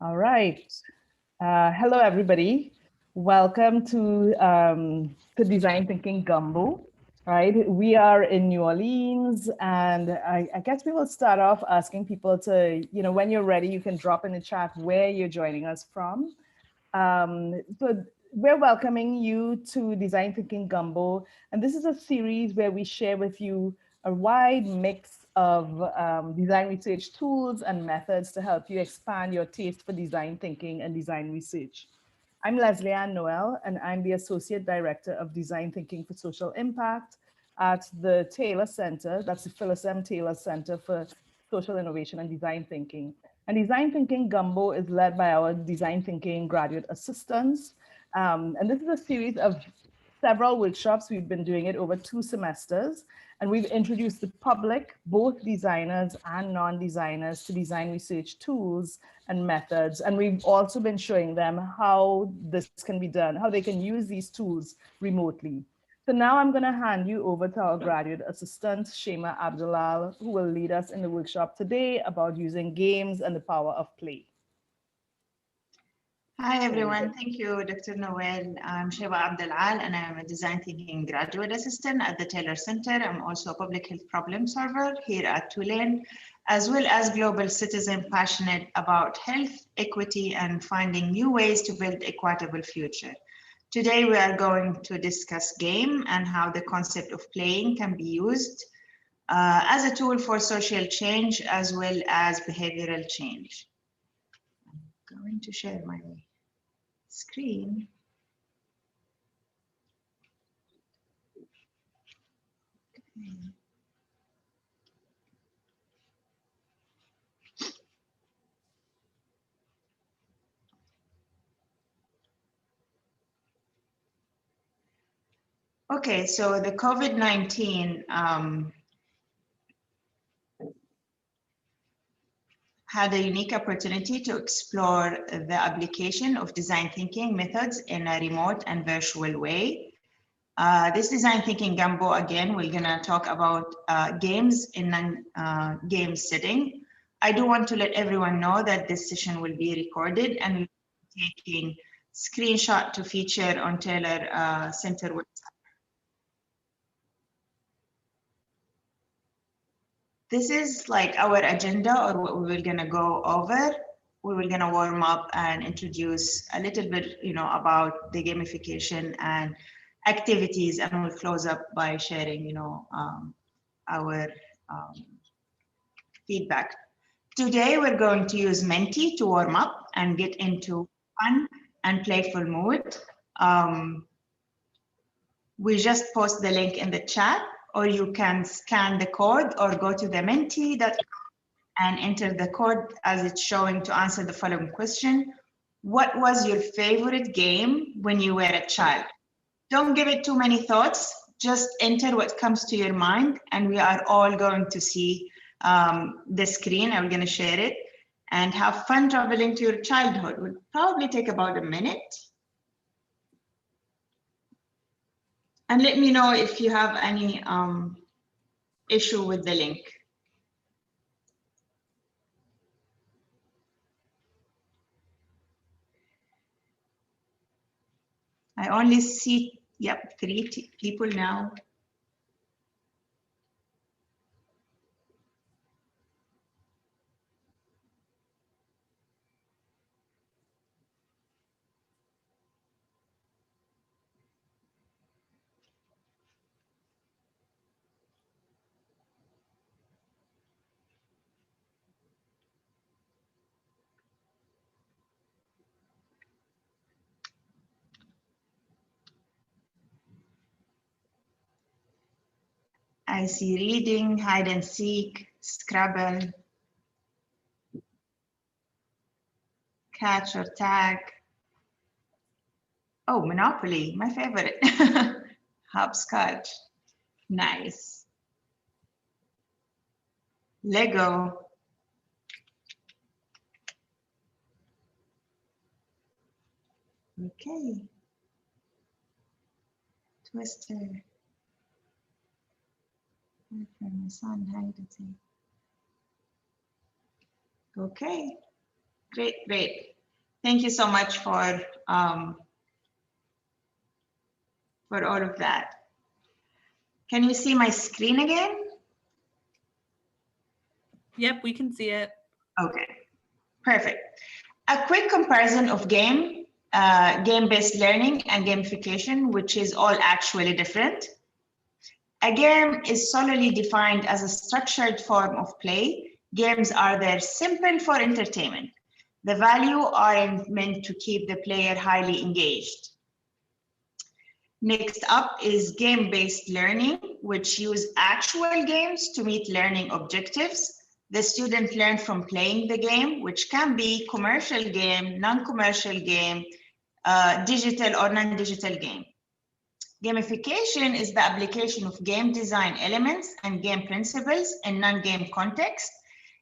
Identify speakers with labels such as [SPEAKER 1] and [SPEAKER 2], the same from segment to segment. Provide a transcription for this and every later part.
[SPEAKER 1] All right. Hello, everybody. Welcome to Design Thinking Gumbo. Right, we are in New Orleans, and I guess we will start off asking people to, when you're ready, you can drop in the chat where you're joining us from. So we're welcoming you to Design Thinking Gumbo, and this is a series where we share with you a wide mix of design research tools and methods to help you expand your taste for design thinking and design research. I'm Leslie Ann Noel, and I'm the Associate Director of Design Thinking for Social Impact at the Taylor Center. That's the Phyllis M. Taylor Center for Social Innovation and Design Thinking. And Design Thinking Gumbo is led by our Design Thinking graduate assistants. And this is a series of several workshops. We've been doing it over 2 semesters. And we've introduced the public, both designers and non-designers, to design research tools and methods. And we've also been showing them how this can be done, how they can use these tools remotely. So now I'm going to hand you over to our graduate assistant, Shaymaa Abdalal, who will lead us in the workshop today about using games and the power of play.
[SPEAKER 2] Hi, everyone. Thank you, Dr. Noel. I'm Shaymaa Abdalal, and I'm a design thinking graduate assistant at the Taylor Center. I'm also a public health problem solver here at Tulane, as well as global citizen passionate about health, equity, and finding new ways to build equitable future. Today, we are going to discuss game and how the concept of playing can be used as a tool for social change as well as behavioral change. I'm going to share my screen. Okay, so the COVID-19 had a unique opportunity to explore the application of design thinking methods in a remote and virtual way. This design thinking Gumbo, again, we're gonna talk about games in a game setting. I do want to let everyone know that this session will be recorded and we'll be taking screenshot to feature on Taylor Center website. This is like our agenda or what we were gonna go over. We were gonna warm up and introduce a little bit, about the gamification and activities, and we'll close up by sharing, our feedback. Today, we're going to use Menti to warm up and get into fun and playful mood. We just post the link in the chat, or you can scan the code or go to the menti.com and enter the code as it's showing to answer the following question. What was your favorite game when you were a child? Don't give it too many thoughts, just enter what comes to your mind, and we are all going to see the screen. I'm going to share it and have fun traveling to your childhood. It would probably take about a minute. And let me know if you have any issue with the link. I only see, 3 people now. I see reading, hide and seek, Scrabble, catch or tag. Oh, Monopoly, my favorite. Hopscotch, nice. Lego. Okay. Twister. From my son, hide and seek. Okay, great. Thank you so much for all of that. Can you see my screen again?
[SPEAKER 3] Yep, we can see it.
[SPEAKER 2] Okay, perfect. A quick comparison of game-based learning and gamification, which is all actually different. A game is solely defined as a structured form of play. Games are there simple for entertainment. The value are meant to keep the player highly engaged. Next up is game-based learning, which use actual games to meet learning objectives. The student learns from playing the game, which can be commercial game, non-commercial game, digital or non-digital game. Gamification is the application of game design elements and game principles in non-game context.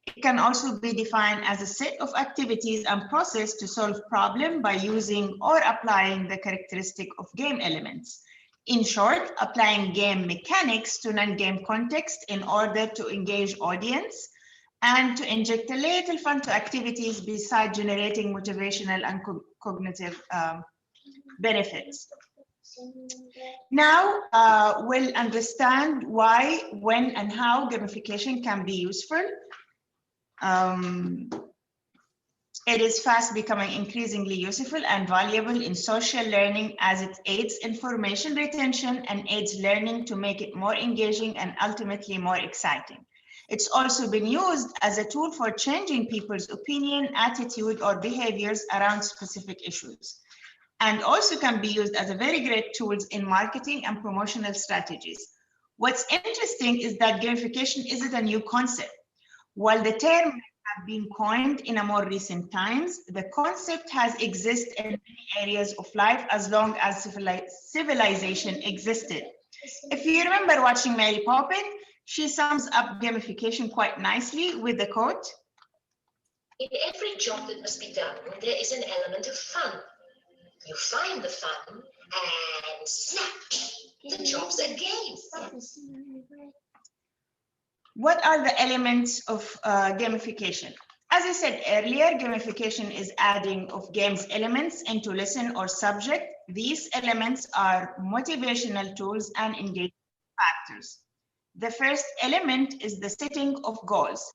[SPEAKER 2] It can also be defined as a set of activities and process to solve problem by using or applying the characteristic of game elements. In short, applying game mechanics to non-game context in order to engage audience and to inject a little fun to activities besides generating motivational and cognitive benefits. Now we'll understand why, when, and how gamification can be useful. It is fast becoming increasingly useful and valuable in social learning as it aids information retention and aids learning to make it more engaging and ultimately more exciting. It's also been used as a tool for changing people's opinion, attitude, or behaviors around specific issues, and also can be used as a very great tools in marketing and promotional strategies. What's interesting is that gamification isn't a new concept. While the term have been coined in a more recent times, the concept has existed in many areas of life as long as civilization existed. If you remember watching Mary Poppins, she sums up gamification quite nicely with the quote,
[SPEAKER 4] "In every job that must be done, there is an element of fun. You find the fun and snap, the job's a game."
[SPEAKER 2] What are the elements of gamification? As I said earlier, gamification is adding of games elements into lesson or subject. These elements are motivational tools and engagement factors. The first element is the setting of goals.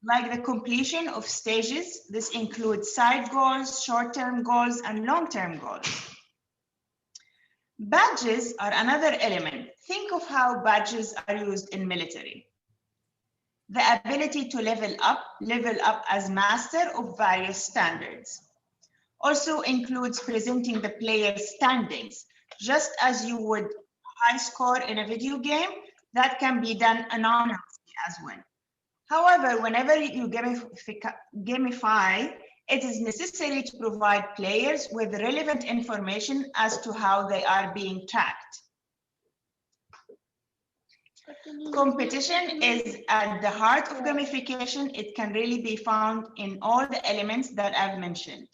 [SPEAKER 2] Like the completion of stages, this includes side goals, short-term goals, and long-term goals. Badges are another element. Think of how badges are used in military. The ability to level up as master of various standards. Also includes presenting the player's standings. Just as you would high score in a video game, that can be done anonymously as well. However, whenever you gamify, it is necessary to provide players with relevant information as to how they are being tracked. Competition is at the heart of gamification. It can really be found in all the elements that I've mentioned.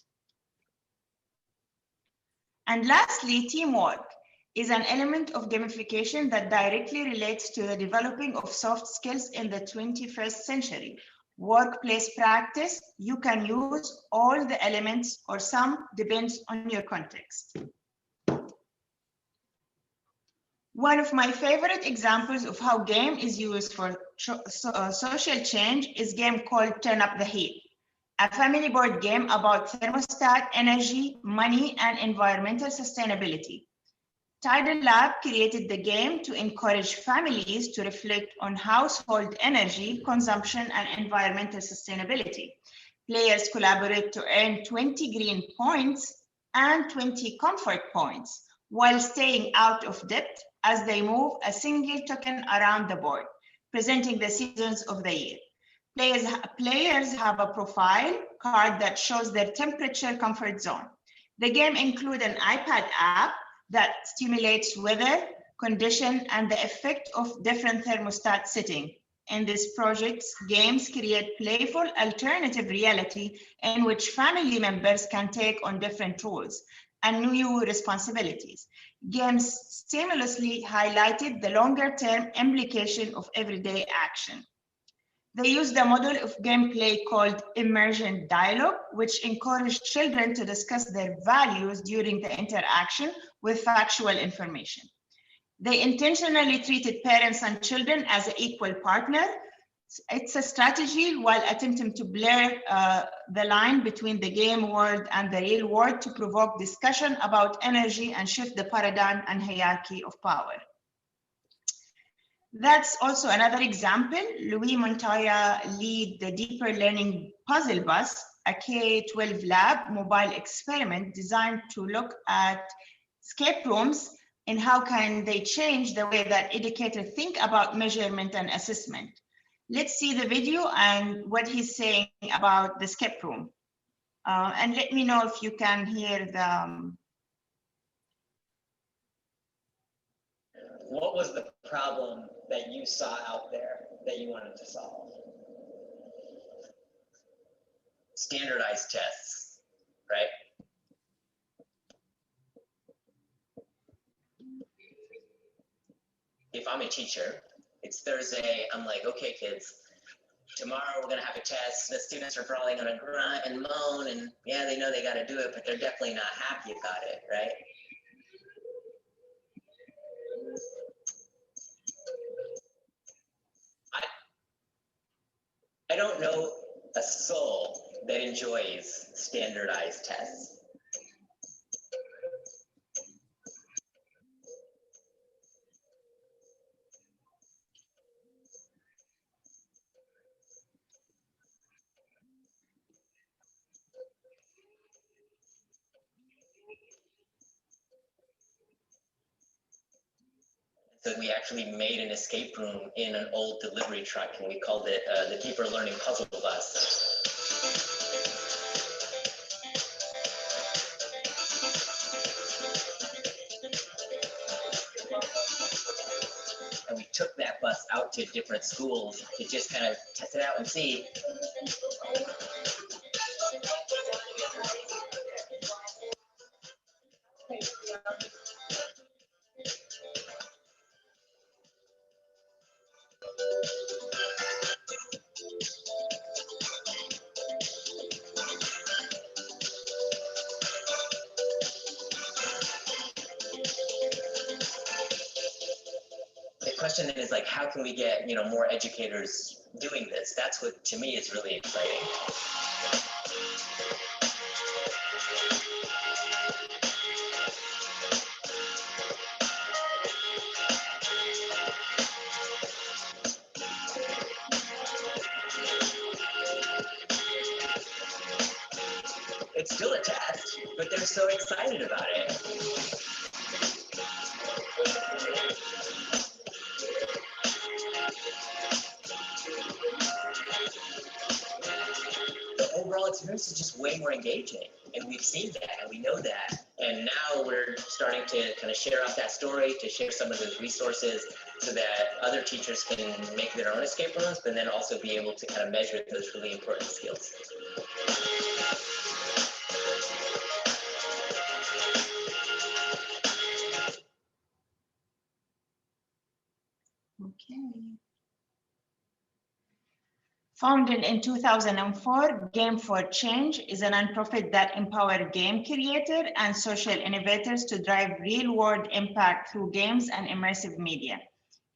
[SPEAKER 2] And lastly, teamwork is an element of gamification that directly relates to the developing of soft skills in the 21st century. Workplace practice, you can use all the elements or some, depends on your context. One of my favorite examples of how game is used for social change is a game called Turn Up the Heat, a family board game about thermostat, energy, money, and environmental sustainability. Tidal Lab created the game to encourage families to reflect on household energy consumption and environmental sustainability. Players collaborate to earn 20 green points and 20 comfort points while staying out of debt as they move a single token around the board, presenting the seasons of the year. Players have a profile card that shows their temperature comfort zone. The game includes an iPad app that stimulates weather, condition, and the effect of different thermostat setting. In this project, games create playful alternative reality in which family members can take on different roles and new responsibilities. Games stimulously highlighted the longer-term implication of everyday action. They used a model of gameplay called immersion dialogue, which encouraged children to discuss their values during the interaction with factual information. They intentionally treated parents and children as an equal partner. It's a strategy while attempting to blur the line between the game world and the real world to provoke discussion about energy and shift the paradigm and hierarchy of power. That's also another example. Louis Montoya lead the Deeper Learning Puzzle Bus, a K-12 lab mobile experiment designed to look at escape rooms and how can they change the way that educators think about measurement and assessment. Let's see the video and what he's saying about the escape room. And let me know if you can hear the...
[SPEAKER 5] What was the problem that you saw out there that you wanted to solve? Standardized tests, right? If I'm a teacher, it's Thursday, I'm like, okay, kids, tomorrow we're gonna have a test. The students are probably gonna grunt and moan, and yeah, they know they gotta do it, but they're definitely not happy about it, right? I don't know a soul that enjoys standardized tests. So we actually made an escape room in an old delivery truck, and we called it the Deeper Learning Puzzle Bus. And we took that bus out to different schools to just kind of test it out and see. The question is, like, how can we get, you know, more educators doing this? That's what, to me, is really exciting. It's still a test, but they're so excited about it. The overall experience is just way more engaging, and we've seen that, and we know that, and now we're starting to kind of share out that story, to share some of those resources so that other teachers can make their own escape rooms, but then also be able to kind of measure those really important skills.
[SPEAKER 2] Okay. Founded in 2004, Game for Change is a nonprofit that empowers game creators and social innovators to drive real-world impact through games and immersive media.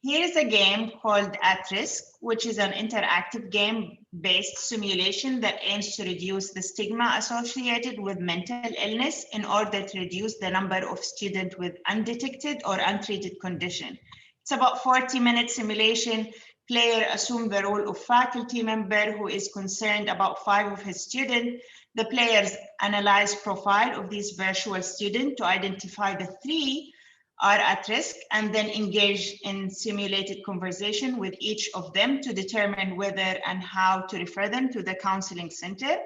[SPEAKER 2] Here is a game called At Risk, which is an interactive game-based simulation that aims to reduce the stigma associated with mental illness in order to reduce the number of students with undetected or untreated condition. It's about 40-minute simulation. Player assume the role of faculty member who is concerned about 5 of his students. The players analyze profile of these virtual students to identify the 3 are at risk and then engage in simulated conversation with each of them to determine whether and how to refer them to the counseling center.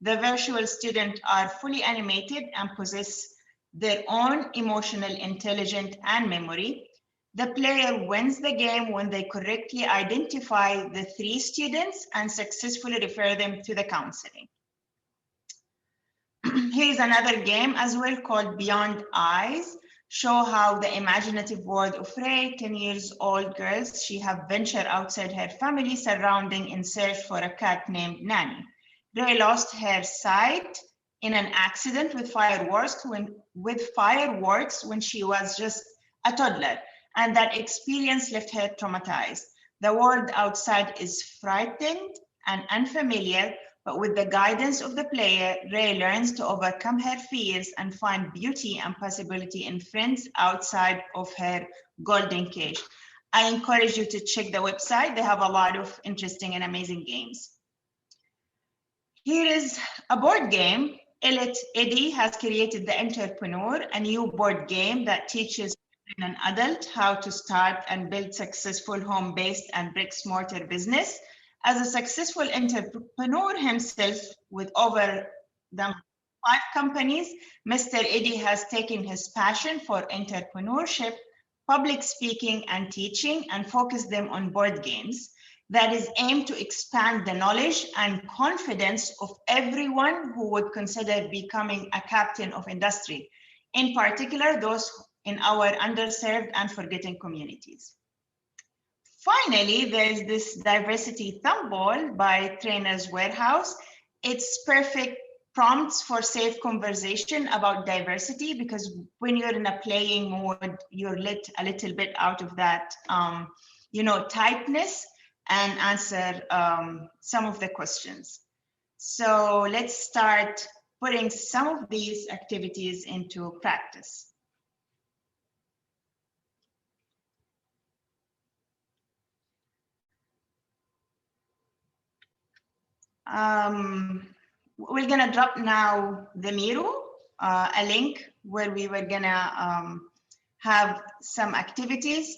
[SPEAKER 2] The virtual students are fully animated and possess their own emotional intelligence and memory. The player wins the game when they correctly identify the 3 students and successfully refer them to the counseling. Here's another game as well called Beyond Eyes, show how the imaginative world of Ray, 10 years old girls, she have ventured outside her family surrounding in search for a cat named Nanny. Ray lost her sight in an accident with fireworks when she was just a toddler, and that experience left her traumatized. The world outside is frightened and unfamiliar, but with the guidance of the player, Ray learns to overcome her fears and find beauty and possibility in friends outside of her golden cage. I encourage you to check the website. They have a lot of interesting and amazing games. Here is a board game. Elite Eddie has created The Entrepreneur, a new board game that teaches an adult how to start and build successful home-based and bricks-mortar business. As a successful entrepreneur himself with over 5 companies, Mr. Eddie has taken his passion for entrepreneurship, public speaking, and teaching and focused them on board games that is aimed to expand the knowledge and confidence of everyone who would consider becoming a captain of industry, in particular those in our underserved and forgotten communities. Finally, there's this diversity thumb ball by Trainer's Warehouse. It's perfect prompts for safe conversation about diversity, because when you're in a playing mode, you're let a little bit out of that, tightness and answer some of the questions. So let's start putting some of these activities into practice. We're gonna drop now the Miro, a link where we were gonna have some activities.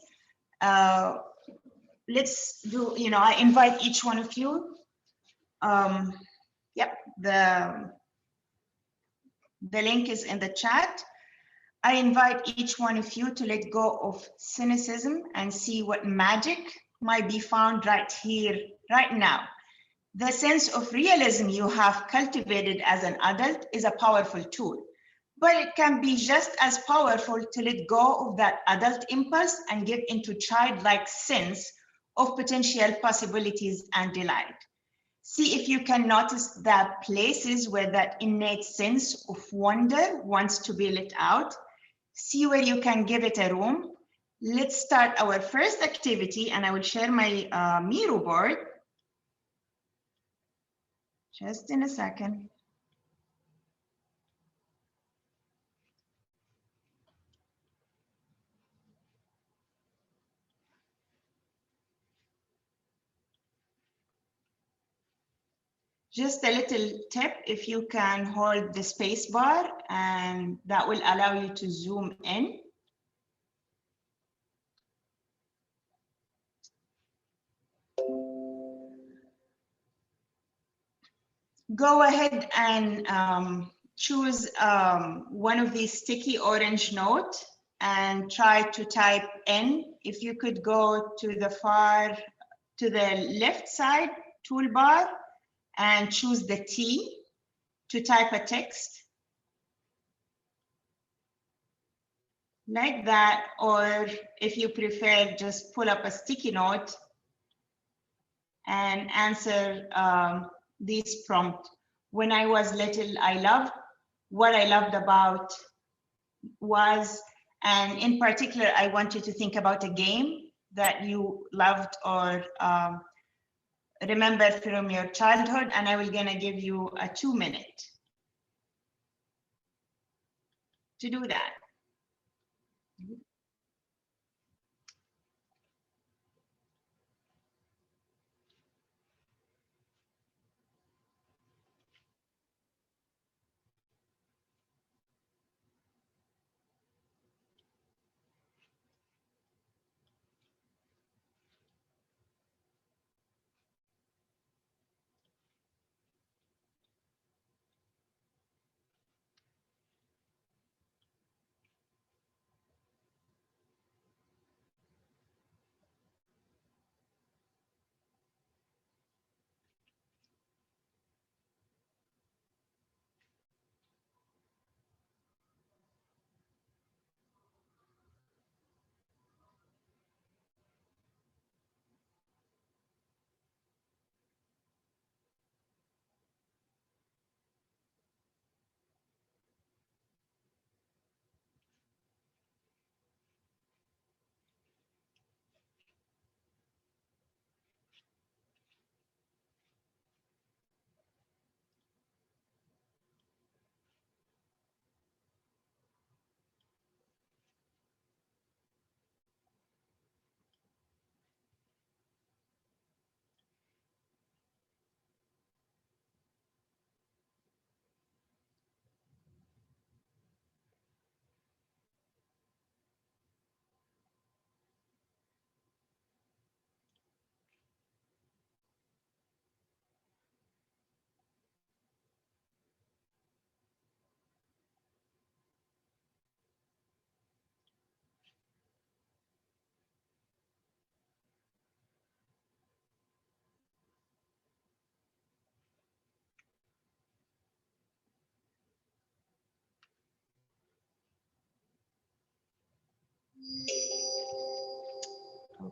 [SPEAKER 2] Let's do, I invite each one of you. Yep, the link is in the chat. I invite each one of you to let go of cynicism and see what magic might be found right here, right now. The sense of realism you have cultivated as an adult is a powerful tool, but it can be just as powerful to let go of that adult impulse and get into childlike sense of potential possibilities and delight. See if you can notice the places where that innate sense of wonder wants to be let out. See where you can give it a room. Let's start our first activity, and I will share my Miro board. Just in a second. Just a little tip, if you can hold the space bar, and that will allow you to zoom in. Go ahead and choose one of these sticky orange notes and try to type in. If you could go to the left side toolbar and choose the T to type a text. Like that, or if you prefer, just pull up a sticky note and answer this prompt. When I was little, what I loved about was, and in particular, I want you to think about a game that you loved or remember from your childhood, and I will gonna give you a 2-minute to do that.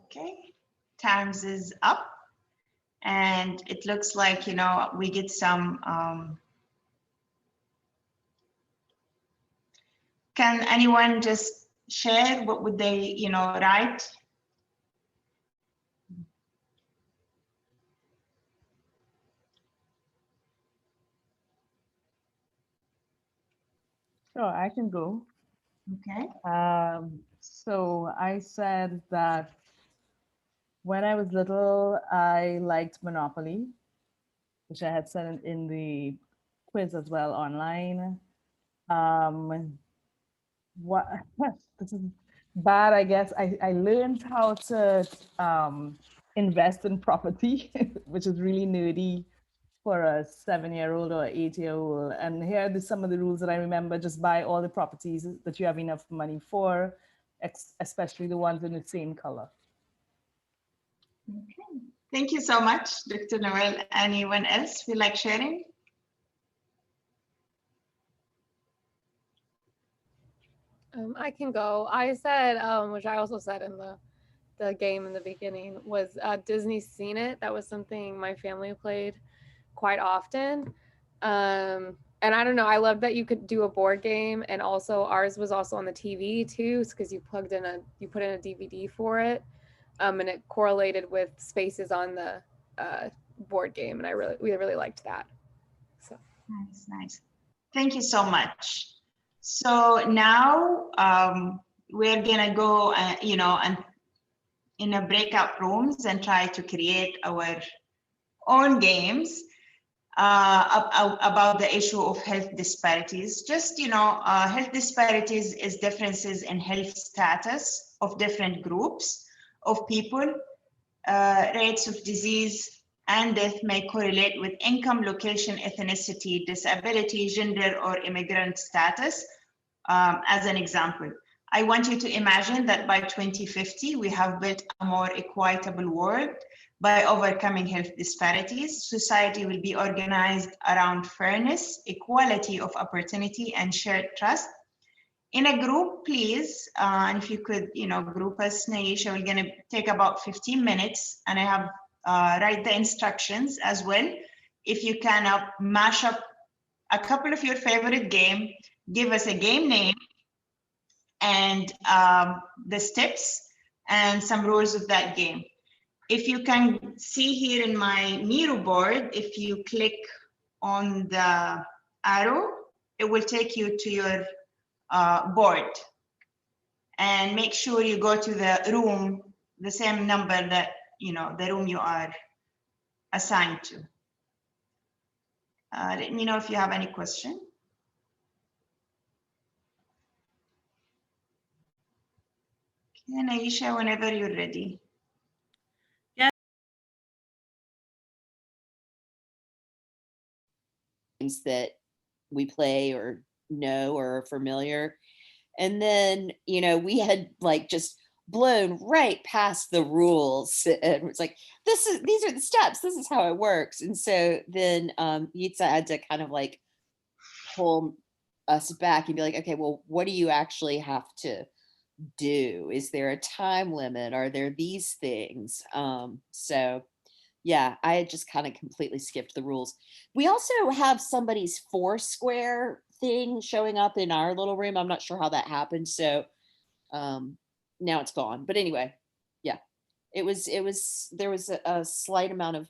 [SPEAKER 2] Okay, times is up. And it looks like, you know, we get some, can anyone just share what would they, you know, write?
[SPEAKER 1] Sure, I can go.
[SPEAKER 2] Okay.
[SPEAKER 1] So I said that when I was little, I liked Monopoly, which I had said in the quiz as well online. What this is bad, I guess. I learned how to invest in property, which is really nerdy for a 7-year-old or 8-year-old. And here are some of the rules that I remember. Just buy all the properties that you have enough money for, especially the ones in the same color.
[SPEAKER 2] Okay. Thank you so much, Dr. Noel. Anyone else feel like sharing?
[SPEAKER 6] I can go. I said, which I also said in the game in the beginning, was Disney's Seen It. That was something my family played quite often. And I don't know, I love that you could do a board game, and also ours was also on the TV too, because you put in a DVD for it, and it correlated with spaces on the board game, and we really liked that. So
[SPEAKER 2] Nice, nice. Thank you so much. So now we're gonna go, you know, and in a breakout rooms and try to create our own games about the issue of health disparities. Just, you know, health disparities is differences in health status of different groups of people. Rates of disease and death may correlate with income, location, ethnicity, disability, gender, or immigrant status. As an example, I want you to imagine that by 2050, we have built a more equitable world. By overcoming health disparities, society will be organized around fairness, equality of opportunity, and shared trust. In a group, please, and if you could, you know, group us, Naisha, we're gonna take about 15 minutes, and I have write the instructions as well. If you can mash up a couple of your favorite game, give us a game name and the steps and some rules of that game. If you can see here in my Miro board, if you click on the arrow, it will take you to your board. And make sure you go to the room, the same number that, you know, the room you are assigned to. Let me know if you have any question. Okay, Aisha, whenever you're ready.
[SPEAKER 7] That we play or know or are familiar. And then, you know, we had like just blown right past the rules, and it's like, these are the steps, this is how it works. And so then Yitza had to kind of like pull us back and be like, okay, well, what do you actually have to do? Is there a time limit? Are there these things? So yeah, I had just kind of completely skipped the rules. We also have somebody's Foursquare thing showing up in our little room. I'm not sure how that happened. So now it's gone. But anyway, yeah, there was a slight amount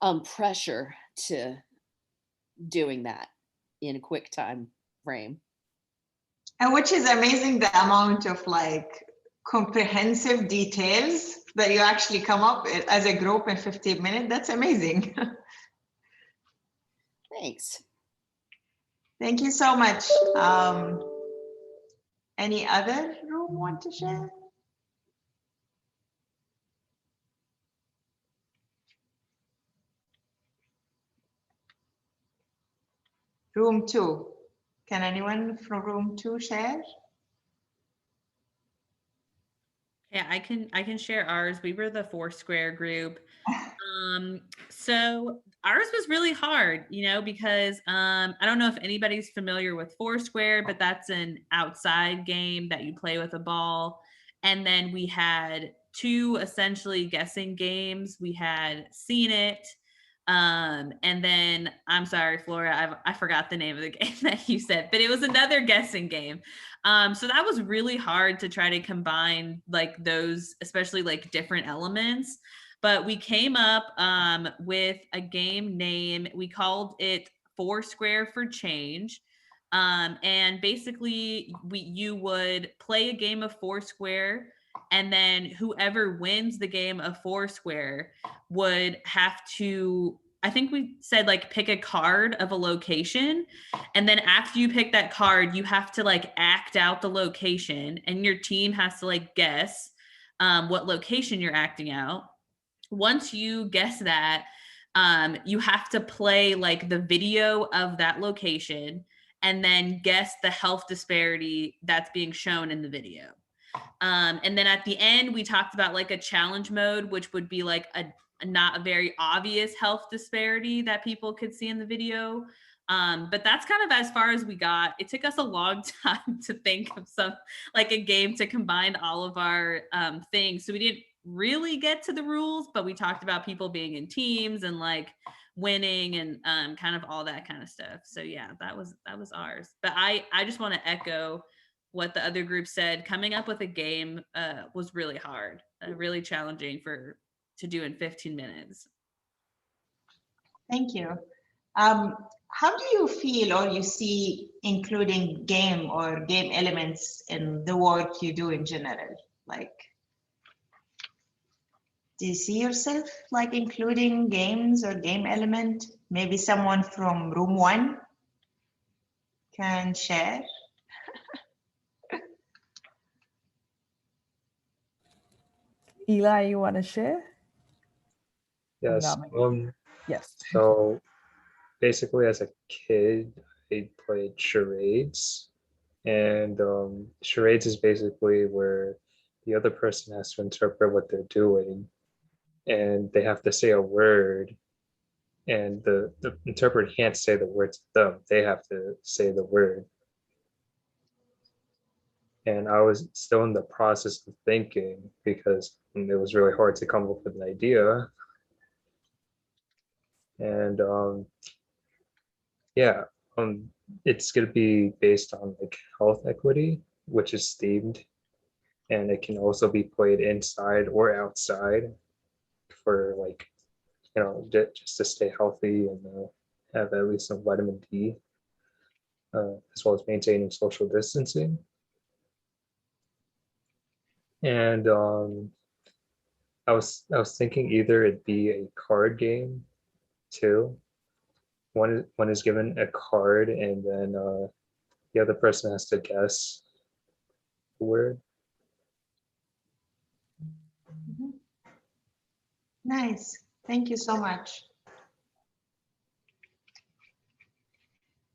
[SPEAKER 7] of pressure to doing that in a quick time frame.
[SPEAKER 2] And which is amazing, the amount of like comprehensive details that you actually come up with as a group in 15 minutes. That's amazing.
[SPEAKER 7] Thanks.
[SPEAKER 2] Thank you so much. Any other room want to share? Room 2. Can anyone from room 2 share?
[SPEAKER 3] Yeah, I can share ours. We were the Foursquare group. So ours was really hard, you know, because I don't know if anybody's familiar with Foursquare, but that's an outside game that you play with a ball. And then we had 2 essentially guessing games. We had Seen It. And then I'm sorry, Flora, I forgot the name of the game that you said, but it was another guessing game. So that was really hard to try to combine like those, especially like different elements. But we came up with a game name. We called it Foursquare for Change. And basically you would play a game of Foursquare, and then whoever wins the game of Foursquare would have to, I think we said like pick a card of a location, and then after you pick that card you have to like act out the location, and your team has to like guess what location you're acting out. Once you guess that, you have to play like the video of that location and then guess the health disparity that's being shown in the video. And then at the end, we talked about like a challenge mode, which would be like a not a very obvious health disparity that people could see in the video. But that's kind of as far as we got. It took us a long time to think of some like a game to combine all of our things. So we didn't really get to the rules, but we talked about people being in teams and like winning and kind of all that kind of stuff. So yeah, that was ours. But I just want to echo what the other group said. Coming up with a game was really hard, really challenging to do in 15 minutes.
[SPEAKER 2] Thank you. How do you feel or you see including game or game elements in the work you do in general? Like, do you see yourself like including games or game element? Maybe someone from room 1 can share.
[SPEAKER 1] Eli, you want to share?
[SPEAKER 8] Yes.
[SPEAKER 1] Yes.
[SPEAKER 8] So basically, as a kid, I played charades, and charades is basically where the other person has to interpret what they're doing, and they have to say a word, and the interpreter can't say the word to them. They have to say the word. And I was still in the process of thinking because it was really hard to come up with an idea. And yeah, it's going to be based on like health equity, which is themed, and it can also be played inside or outside for like, just to stay healthy and have at least some vitamin D, as well as maintaining social distancing. And I was thinking either it'd be a card game too. One is given a card, and then the other person has to guess the word.
[SPEAKER 2] Nice. Thank you so much.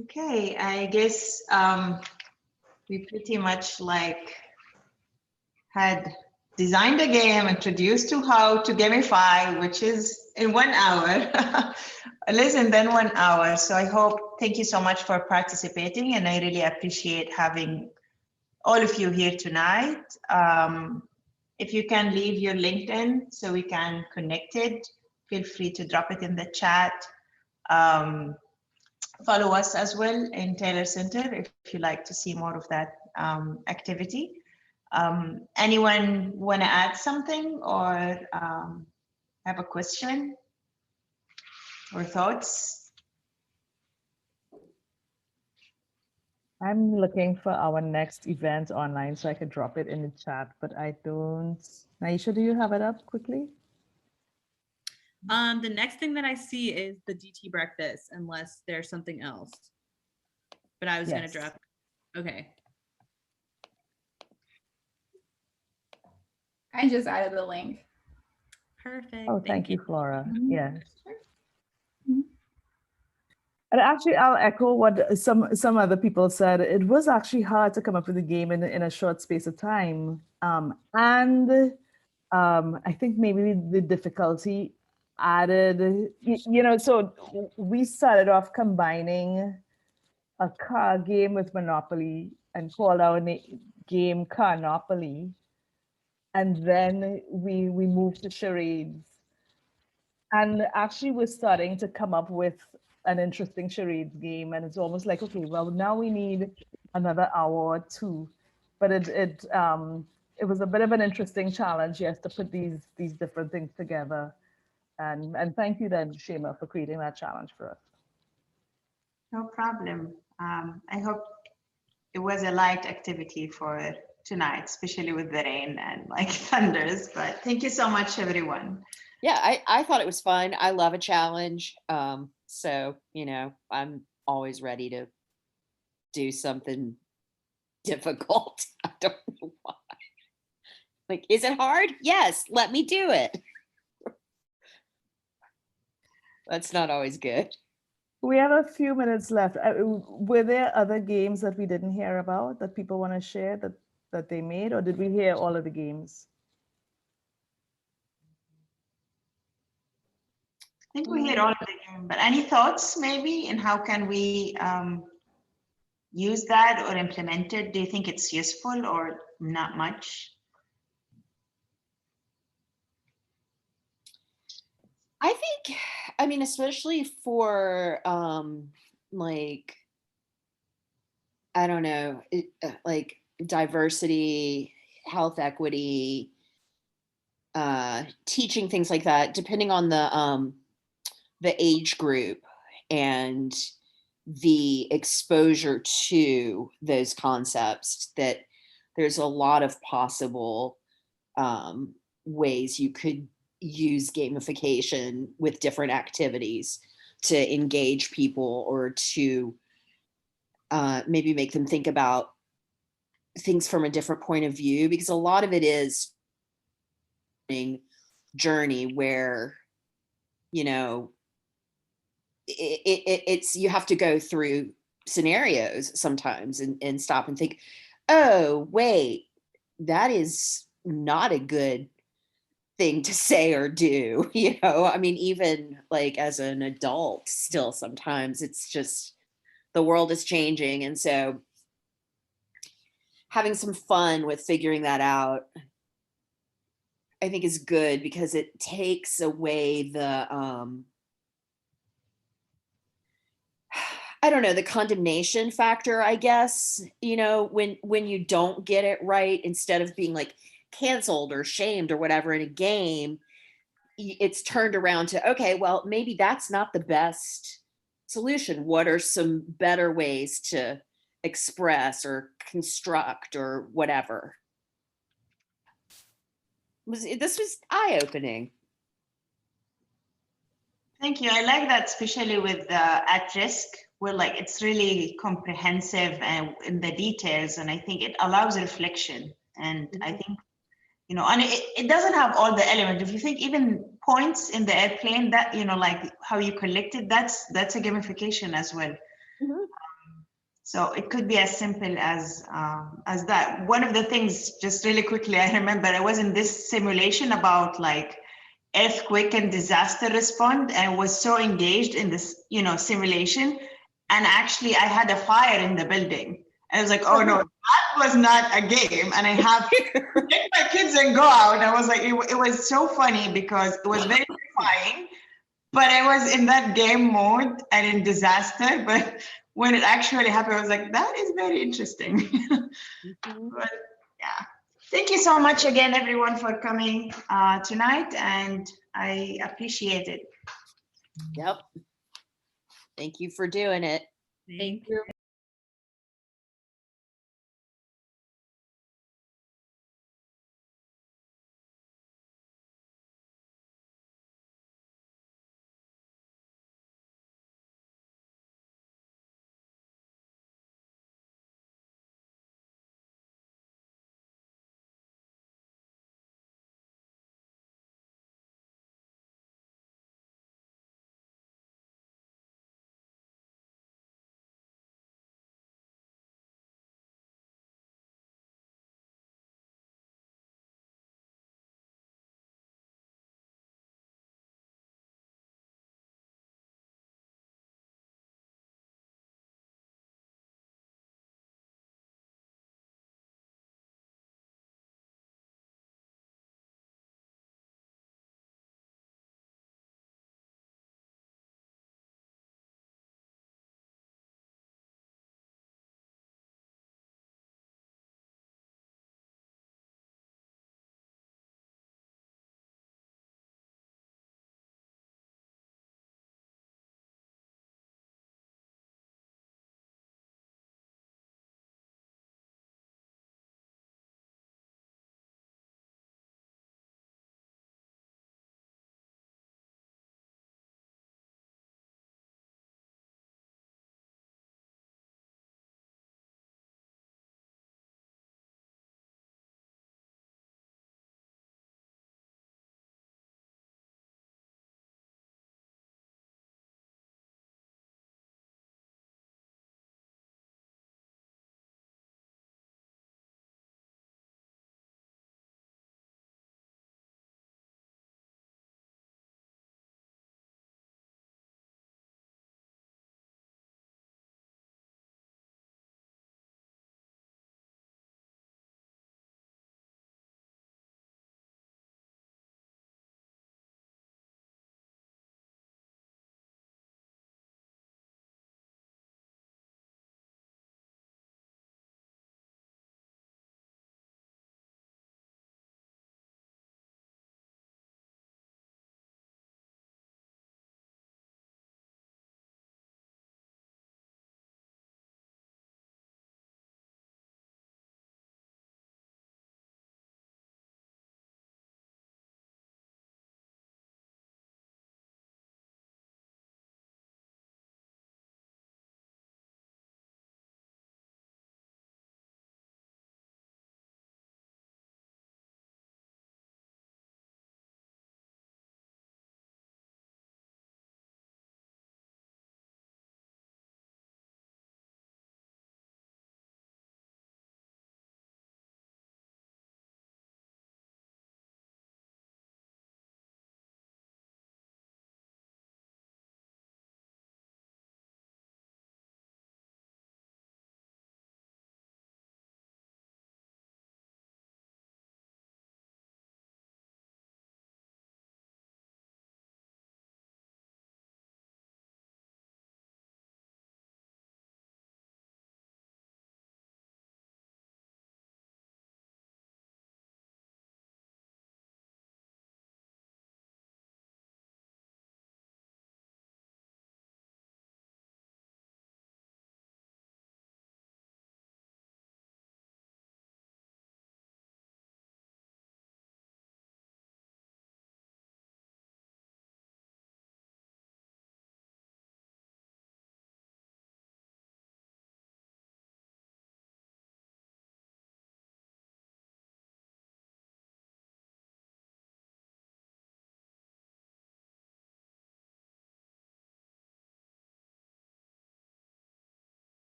[SPEAKER 2] Okay, I guess we pretty much like had designed a game, introduced to how to gamify, which is in 1 hour, less than 1 hour. So I hope, thank you so much for participating, and I really appreciate having all of you here tonight. If you can leave your LinkedIn so we can connect it, feel free to drop it in the chat. Follow us as well in Taylor Center if you like to see more of that activity. Anyone want to add something or have a question or thoughts?
[SPEAKER 1] I'm looking for our next event online so I could drop it in the chat, but I don't. Naisha, do you have it up quickly?
[SPEAKER 3] The next thing that I see is the DT breakfast, unless there's something else. But I was going to drop. Okay.
[SPEAKER 9] I just added the link.
[SPEAKER 3] Perfect.
[SPEAKER 1] Oh, thank you, Flora. Yes.
[SPEAKER 9] Mhm.
[SPEAKER 1] And actually, I'll echo what some other people said. It was actually hard to come up with a game in a short space of time. And I think maybe the difficulty added, so we started off combining a car game with Monopoly and called our game Carnopoly. and then we moved to charades. And actually, we're starting to come up with an interesting charades game, and it's almost like, okay, well, now we need another hour or two. But it was a bit of an interesting challenge, yes, to put these different things together. And thank you then, Shaymaa, for creating that challenge for us.
[SPEAKER 2] No problem. I hope it was a light activity for tonight, especially with the rain and like thunders. But thank you so much, everyone.
[SPEAKER 7] Yeah, I thought it was fun. I love a challenge. So, you know, I'm always ready to do something difficult. I don't know why. Like, is it hard? Yes, let me do it. That's not always good.
[SPEAKER 1] We have a few minutes left. Were there other games that we didn't hear about that people want to share that they made, or did we hear all of the games?
[SPEAKER 2] I think we heard all of the game, but any thoughts maybe, and how can we use that or implement it? Do you think it's useful or not much?
[SPEAKER 7] I think, I mean, especially for like, I don't know, like diversity, health equity, teaching things like that, depending on the age group and the exposure to those concepts, that there's a lot of possible ways you could use gamification with different activities to engage people, or to maybe make them think about things from a different point of view, because a lot of it is journey where, you know, it's you have to go through scenarios sometimes and stop and think, oh wait, that is not a good thing to say or do. You know, I mean, even like as an adult, still sometimes it's just the world is changing, and so having some fun with figuring that out, I think, is good, because it takes away the I don't know, the condemnation factor, I guess. You know, when you don't get it right, instead of being like canceled or shamed or whatever in a game, it's turned around to, okay, well, maybe that's not the best solution. What are some better ways to express or construct or whatever? This was eye-opening.
[SPEAKER 2] Thank you. I like that, especially with at risk, where like it's really comprehensive and in the details, and I think it allows reflection. And I think, you know, and it doesn't have all the elements. If you think even points in the airplane, that, you know, like how you collect it, that's a gamification as well. So it could be as simple as that. One of the things, just really quickly, I remember I was in this simulation about like earthquake and disaster response, and I was so engaged in this, you know, simulation. And actually I had a fire in the building. And I was like, oh no, that was not a game. And I have to take my kids and go out. And I was like, it was so funny because it was very terrifying, but I was in that game mode and in disaster. But when it actually happened, I was like, that is very interesting. But yeah. Thank you so much again, everyone, for coming tonight, and I appreciate it.
[SPEAKER 7] Yep. Thank you for doing it.
[SPEAKER 3] Thank you.